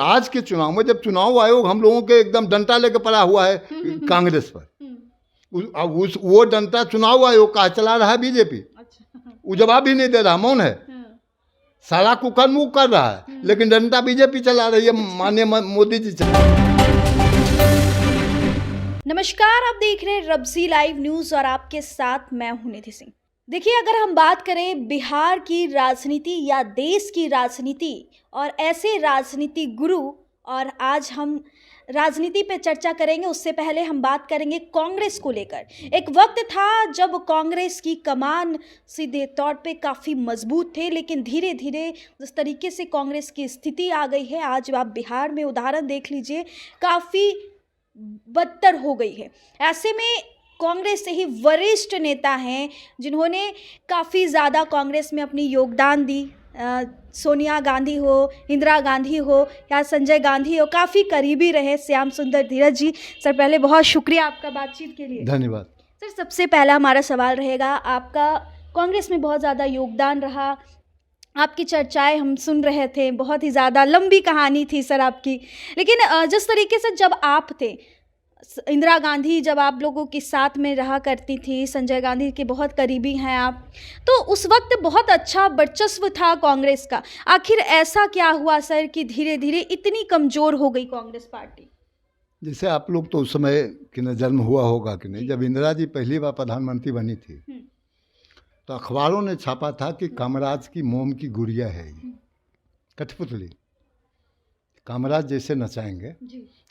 आज के चुनाव में जब चुनाव आयोग हम लोगों के एकदम डंडा लेके पड़ा हुआ है कांग्रेस पर, वो डंडा चुनाव आयोग का चला रहा है बीजेपी। वो जवाब भी नहीं दे रहा, मौन है, सारा कुकर मुंह कर रहा है, लेकिन डंडा बीजेपी चला रही है, माननीय मोदी जी चला। नमस्कार, आप देख रहे हैं रब्जी लाइव न्यूज और आपके साथ मैं हूं निधि सिंह। देखिए, अगर हम बात करें बिहार की राजनीति या देश की राजनीति और ऐसे राजनीति गुरु, और आज हम राजनीति पे चर्चा करेंगे, उससे पहले हम बात करेंगे कांग्रेस को लेकर। एक वक्त था जब कांग्रेस की कमान सीधे तौर पे काफ़ी मजबूत थे, लेकिन धीरे धीरे जिस तरीके से कांग्रेस की स्थिति आ गई है, आज आप बिहार में उदाहरण देख लीजिए, काफ़ी बदतर हो गई है। ऐसे में कांग्रेस से ही वरिष्ठ नेता हैं जिन्होंने काफ़ी ज़्यादा कांग्रेस में अपनी योगदान दी, सोनिया गांधी हो, इंदिरा गांधी हो या संजय गांधी हो, काफ़ी करीबी रहे श्याम सुंदर धीरज जी। सर, पहले बहुत शुक्रिया आपका बातचीत के लिए। धन्यवाद। सर, सबसे पहला हमारा सवाल रहेगा, आपका कांग्रेस में बहुत ज़्यादा योगदान रहा, आपकी चर्चाएं हम सुन रहे थे, बहुत ही ज़्यादा लंबी कहानी थी सर आपकी, लेकिन जिस तरीके से जब आप थे, इंदिरा गांधी जब आप लोगों के साथ में रहा करती थी, संजय गांधी के बहुत करीबी हैं आप, तो उस वक्त बहुत अच्छा वर्चस्व था कांग्रेस का। आखिर ऐसा क्या हुआ सर कि धीरे धीरे इतनी कमज़ोर हो गई कांग्रेस पार्टी? जैसे आप लोग तो उस समय कि न जन्म हुआ होगा कि नहीं, जब इंदिरा जी पहली बार प्रधानमंत्री बनी थी तो अखबारों ने छापा था कि कामराज की मोम की गुड़िया है ये, कठपुतली। कामराज जैसे नचाएंगे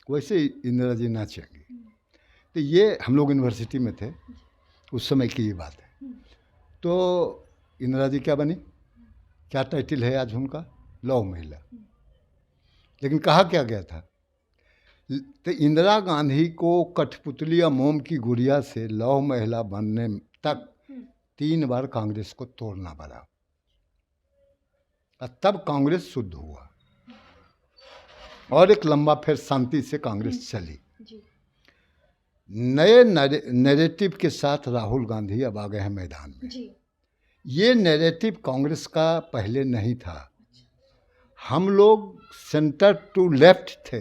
वैसे इंदिरा जी नाचेंगी। तो ये हम लोग यूनिवर्सिटी में थे उस समय की ये बात है। तो इंदिरा जी क्या बनी, क्या टाइटल है आज उनका, लौह महिला। लेकिन कहा क्या गया था, तो इंदिरा गांधी को कठपुतली या मोम की गुड़िया से लौह महिला बनने तक 3 बार कांग्रेस को तोड़ना पड़ा, और तब कांग्रेस शुद्ध हुआ और एक लंबा फिर शांति से कांग्रेस चली। नए नैरेटिव के साथ राहुल गांधी अब आ गए हैं मैदान में। ये नैरेटिव कांग्रेस का पहले नहीं था। हम लोग सेंटर टू लेफ्ट थे,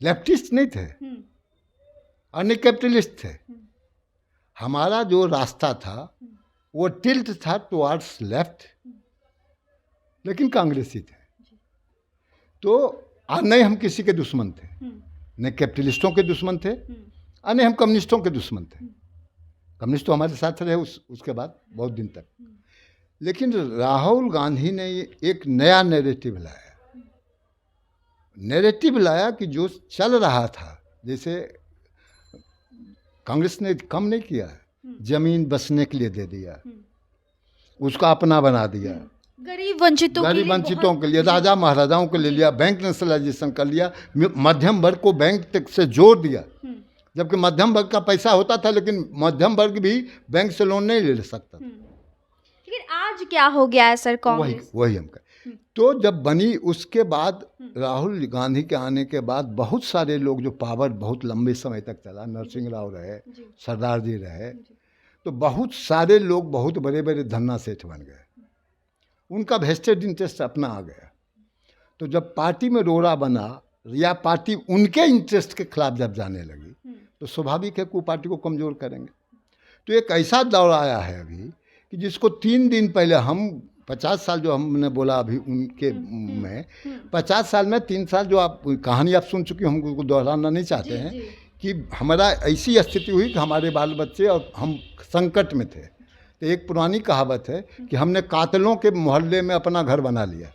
लेफ्टिस्ट नहीं थे और नहीं कैपिटलिस्ट थे। हमारा जो रास्ता था वो टिल्ट था टुवर्ड्स लेफ्ट, लेकिन कांग्रेसी थे। तो नहीं हम किसी के दुश्मन थे, न कैपिटलिस्टों के दुश्मन थे और नहीं हम कम्युनिस्टों के दुश्मन थे। कम्युनिस्ट तो हमारे साथ रहे उसके बाद बहुत दिन तक। लेकिन राहुल गांधी ने एक नया नैरेटिव लाया कि जो चल रहा था, जैसे कांग्रेस ने कम नहीं किया, जमीन बसने के लिए दे दिया, उसका अपना बना दिया, गरीब वंचितों के लिए, राजा महाराजाओं को ले लिया, बैंक नेशनलाइजेशन कर लिया, मध्यम वर्ग को बैंक तक से जोड़ दिया। जबकि मध्यम वर्ग का पैसा होता था, लेकिन मध्यम वर्ग भी बैंक से लोन नहीं ले सकता था। लेकिन आज क्या हो गया है सर कांग्रेस? वही हम कहें। तो जब बनी उसके बाद, राहुल गांधी के आने के बाद बहुत सारे लोग, जो पावर बहुत लंबे समय तक चला, नरसिंह राव रहे, सरदार जी रहे, तो बहुत सारे लोग बहुत बड़े बड़े धन्ना सेठ बन गए। उनका वेस्टेड इंटरेस्ट अपना आ गया। तो जब पार्टी में रोड़ा बना या पार्टी उनके इंटरेस्ट के खिलाफ जब जाने लगी, तो स्वाभाविक है कि वो पार्टी को कमज़ोर करेंगे। तो एक ऐसा दौर आया है अभी कि जिसको 3 दिन पहले हम 50 साल जो हमने बोला अभी उनके में 50 साल में 3 साल जो आप कहानी आप सुन चुकी, हम उनको दोहराना नहीं चाहते हैं, कि हमारा ऐसी स्थिति हुई कि हमारे बाल बच्चे और हम संकट में थे। तो एक पुरानी कहावत है कि हमने कातलों के मोहल्ले में अपना घर बना लिया।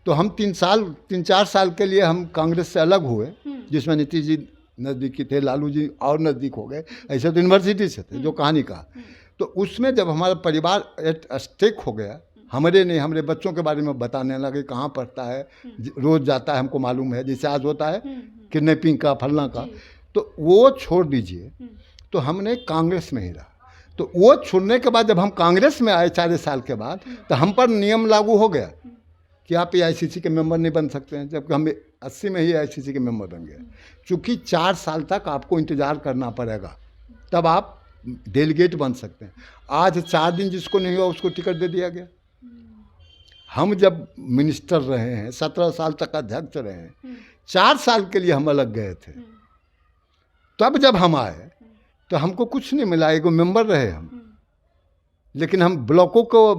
तो हम 3-4 साल के लिए हम कांग्रेस से अलग हुए, जिसमें नीतीश जी नज़दीकी थे, लालू जी और नज़दीक हो गए, ऐसे तो यूनिवर्सिटी से थे, जो कहानी कहा। तो उसमें जब हमारा परिवार एट स्टेक हो गया, हमारे बच्चों के बारे में बताने लगे, कहाँ पढ़ता है, रोज़ जाता है, हमको मालूम है, जैसे आज होता है किडनैपिंग का, फलना का, तो वो छोड़ दीजिए। तो हमने कांग्रेस में ही रहा। तो वो छोड़ने के बाद जब हम कांग्रेस में आए 4 साल के बाद, तो हम पर नियम लागू हो गया कि आप AICC के मेंबर नहीं बन सकते हैं, जबकि हम 80 में ही AICC के मेंबर बन गए। चूँकि 4 साल तक आपको इंतज़ार करना पड़ेगा, तब आप डेलीगेट बन सकते हैं। आज 4 दिन जिसको नहीं हुआ उसको टिकट दे दिया गया। हम जब मिनिस्टर रहे हैं, 17 साल तक अध्यक्ष रहे हैं, 4 साल के लिए हम अलग गए थे। तब जब हम आए तो हमको कुछ नहीं मिला, एगो मेंबर रहे हम, लेकिन हम ब्लॉकों को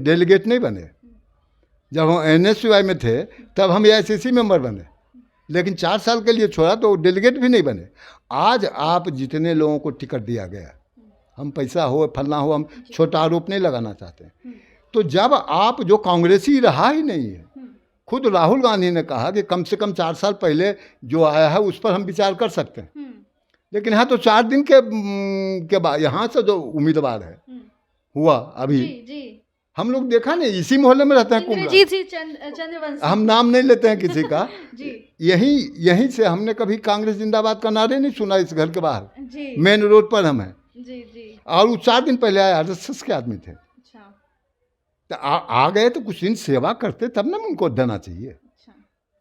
डेलीगेट नहीं बने। जब हम NSUI में थे तब हम AICC मेंबर बने, लेकिन 4 साल के लिए छोड़ा तो डेलीगेट भी नहीं बने। आज आप जितने लोगों को टिकट दिया गया, हम पैसा हो फलना हो, हम छोटा आरोप नहीं लगाना चाहते, तो जब आप जो कांग्रेसी रहा ही नहीं है, खुद राहुल गांधी ने कहा कि कम से कम 4 साल पहले जो आया है उस पर हम विचार कर सकते हैं, लेकिन यहाँ तो 4 दिन के बाद यहाँ से जो उम्मीदवार है हुआ अभी जी। हम लोग देखा नहीं, इसी मोहल्ले में रहते हैं कुमरा, हम नाम नहीं लेते हैं किसी का जी। यहीं से हमने कभी कांग्रेस जिंदाबाद का नारे नहीं सुना इस घर के बाहर, मेन रोड पर हम हैं जी। और वो 4 दिन पहले आए RSS के आदमी थे। अच्छा। तो आ गए तो कुछ दिन सेवा करते तब ना उनको देना चाहिए,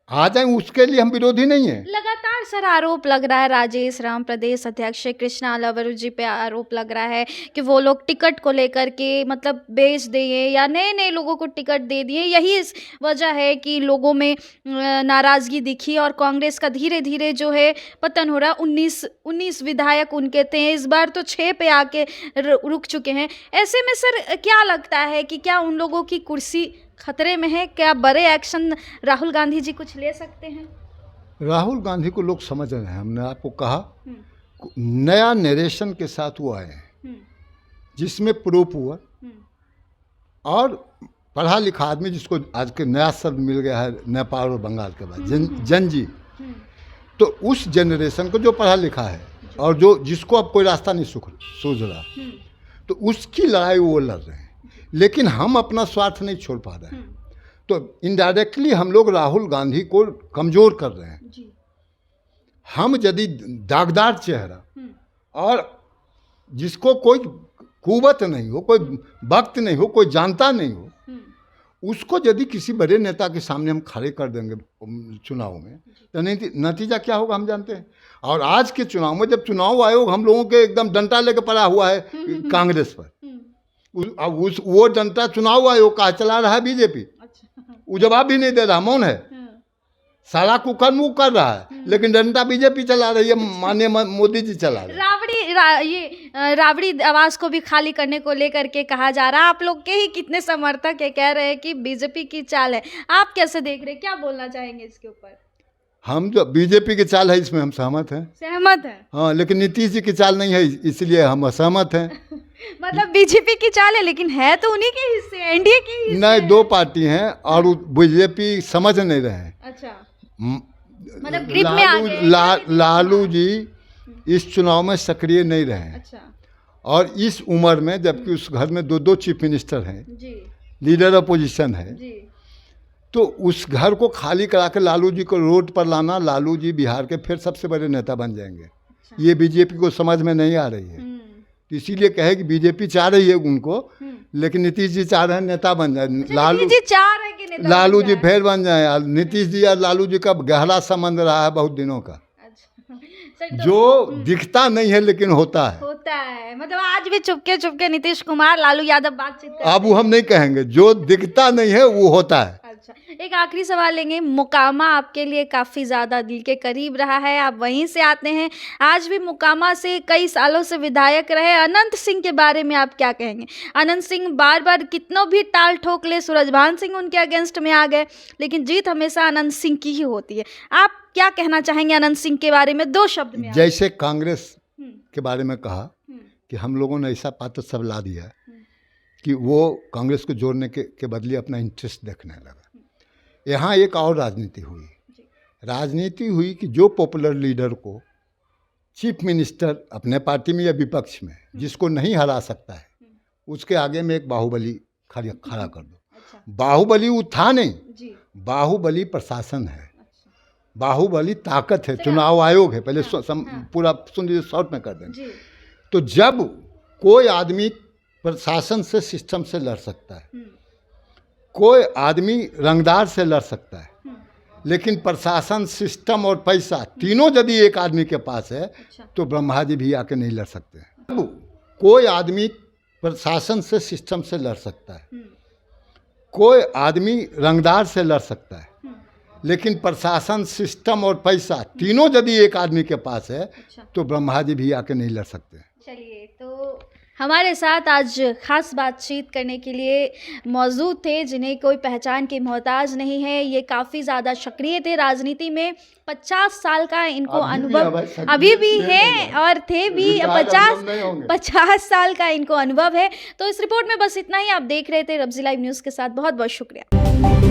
आ जाए उसके लिए हम विरोधी नहीं है। लगातार सर आरोप लग रहा है, राजेश राम प्रदेश अध्यक्ष कृष्णा लवरू जी पे आरोप लग रहा है कि वो लोग टिकट को लेकर के मतलब बेच दिए या नए लोगों को टिकट दे दिए, यही इस वजह है कि लोगों में नाराज़गी दिखी और कांग्रेस का धीरे धीरे जो है पतन हो रहा है। 19 विधायक उनके थे, इस बार तो 6 पे आके रुक चुके हैं। ऐसे में सर क्या लगता है कि क्या उन लोगों की कुर्सी खतरे में है? क्या बड़े एक्शन राहुल गांधी जी कुछ ले सकते हैं? राहुल गांधी को लोग समझ रहे हैं, हमने आपको कहा नया नरेशन के साथ वो आए हैं जिसमें प्रूफ हुआ, और पढ़ा लिखा आदमी जिसको आज के नया शब्द मिल गया है नेपाल और बंगाल के बाद जनजी, तो उस जनरेशन को जो पढ़ा लिखा है और जो जिसको अब कोई रास्ता नहीं सूझ रहा, तो उसकी लड़ाई वो लड़ रहे हैं। लेकिन हम अपना स्वार्थ नहीं छोड़ पा रहे हैं, तो इनडायरेक्टली हम लोग राहुल गांधी को कमज़ोर कर रहे हैं। हम यदि दागदार चेहरा और जिसको कोई कुवत नहीं हो, कोई वक्त नहीं हो, कोई जानता नहीं हो, उसको यदि किसी बड़े नेता के सामने हम खड़े कर देंगे चुनाव में, तो नतीजा क्या होगा हम जानते हैं। और आज के चुनाव में जब चुनाव आयोग हम लोगों के एकदम डंडा लेके पड़ा हुआ है कांग्रेस पर, वो जनता चुनाव आयोग का चला रहा है बीजेपी, वो जवाब भी नहीं दे रहा, मौन है, सारा कुकर्म वो कर रहा है, लेकिन जनता बीजेपी चला रही है, माननीय मोदी जी चला रहे हैं। राबड़ी आवास को भी खाली करने को लेकर के कहा जा रहा है, आप लोग के ही कितने समर्थक है कह रहे हैं कि बीजेपी की चाल है, आप कैसे देख रहे हैं, क्या बोलना चाहेंगे इसके ऊपर? हम जो बीजेपी की चाल है इसमें हम सहमत हैं। सहमत है? हाँ, लेकिन नीतीश जी की चाल नहीं है, इसलिए हम असहमत हैं। मतलब बीजेपी की चाल है लेकिन है तो उन्हीं के हिस्से, एनडीए के हिस्से नहीं, 2 पार्टी हैं और बीजेपी समझ नहीं रहे हैं। अच्छा, मतलब ग्रिप में आ गए। लालू जी इस चुनाव में सक्रिय नहीं रहे हैं। अच्छा। और इस उम्र में जबकि उस घर में 2 चीफ मिनिस्टर हैं जी, लीडर अपोजिशन है जी, तो उस घर को खाली करा के लालू जी को रोड पर लाना, लालू जी बिहार के फिर सबसे बड़े नेता बन जाएंगे। अच्छा। ये बीजेपी को समझ में नहीं आ रही है, तो इसीलिए कहे कि बीजेपी चाह रही है उनको, लेकिन नीतीश जी चाह रहे हैं नेता बन जाए। लालू जी चाह रहे हैं कि नेता लालू जी फिर बन जाए। नीतीश जी और लालू जी का गहरा संबंध रहा है बहुत दिनों का। अच्छा। जो दिखता नहीं है लेकिन होता है। मतलब आज भी चुपके नीतीश कुमार लालू यादव बातचीत करते हैं। अब वो हम नहीं कहेंगे, जो दिखता नहीं है वो होता है। अच्छा, एक आखिरी सवाल लेंगे। मोकामा आपके लिए काफ़ी ज़्यादा दिल के करीब रहा है, आप वहीं से आते हैं, आज भी मोकामा से कई सालों से विधायक रहे। अनंत सिंह के बारे में आप क्या कहेंगे? अनंत सिंह बार बार कितनों भी टाल ठोक ले, सूरजभान सिंह उनके अगेंस्ट में आ गए, लेकिन जीत हमेशा अनंत सिंह की ही होती है। आप क्या कहना चाहेंगे अनंत सिंह के बारे में 2 शब्द में? जैसे कांग्रेस के बारे में कहा कि हम लोगों ने ऐसा पात्र सब ला दिया कि वो कांग्रेस को जोड़ने के बदले अपना इंटरेस्ट देखने लगा। यहाँ एक और राजनीति हुई कि जो पॉपुलर लीडर को चीफ मिनिस्टर अपने पार्टी में या विपक्ष में जिसको नहीं हरा सकता है, उसके आगे में एक बाहुबली खड़ा कर दो। अच्छा। बाहुबली वो था नहीं, बाहुबली प्रशासन है, बाहुबली ताकत है, चुनाव आयोग है। पहले पूरा सुन लीजिए, शॉर्ट में कर दें। तो जब कोई आदमी प्रशासन से, सिस्टम से लड़ सकता है, कोई आदमी रंगदार से लड़ सकता है, लेकिन प्रशासन, सिस्टम और पैसा तीनों यदि एक आदमी के पास है, तो ब्रह्मा जी भी आके नहीं लड़ सकते हैं। अब कोई आदमी प्रशासन से, सिस्टम से लड़ सकता है, कोई आदमी रंगदार से लड़ सकता है, लेकिन प्रशासन, सिस्टम और पैसा तीनों यदि एक आदमी के पास है तो ब्रह्मा जी भी आके नहीं लड़ सकते। चलिए, तो हमारे साथ आज खास बातचीत करने के लिए मौजूद थे जिन्हें कोई पहचान की मोहताज नहीं है। ये काफ़ी ज़्यादा सक्रिय थे राजनीति में, 50 साल का इनको अनुभव अभी भी है और थे भी 50 साल का इनको अनुभव है। तो इस रिपोर्ट में बस इतना ही। आप देख रहे थे रब्जी लाइव न्यूज़ के साथ। बहुत बहुत शुक्रिया।